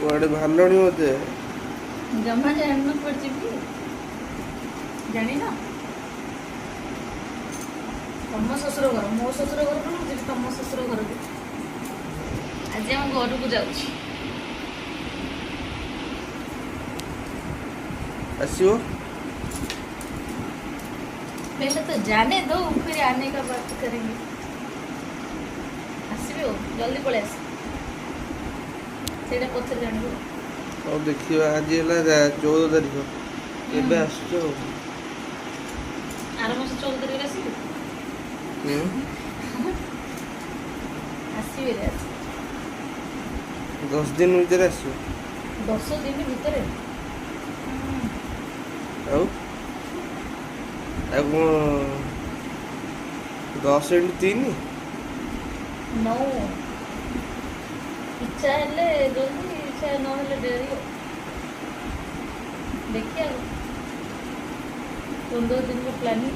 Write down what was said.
କୁଆଡ଼େ ବାହାରିଲଣି ବୋଧେ? ଜମା ଜାଣିନ କୁଆଡ଼େ ଯିବି? ଜାଣିନ? ତମ ଶ୍ୱଶୁର ଘର, ମୋ ଶ୍ୱଶୁର ଘର କଣ ଯିବି ତମ ଶ୍ୱଶୁର ଘରକୁ? ଆଜି ଆମ ଘରକୁ ଯାଉଛି। ଆସିବ? पहले तो जाने दो फिर आने का बात करेंगे। आसबे जल्दी पड़े आस ସେଇଟା ପଛରେ ଜାଣିବ। ହଉ ଦେଖିବା। ଆଜି ହେଲା 14 ତାରିଖ। କେବେ ଆସୁଛ? ଆର ମାସ 14 ତାରିଖରେ ଆସିବି। ଆସିବି ରେ ଆଜି 10 ଦିନ ଭିତରେ ଆସିବ? 10 ଦିନ ଭିତରେ। ଆଉ ଆଉ କ'ଣ 10x3? 9 ଇଚ୍ଛା ହେଲେ ଜଲ୍ଦି, ଇଚ୍ଛା ନହେଲେ ଡେରି। ଦେଖିବା 15 ଦିନର ପ୍ଲାନିଂ।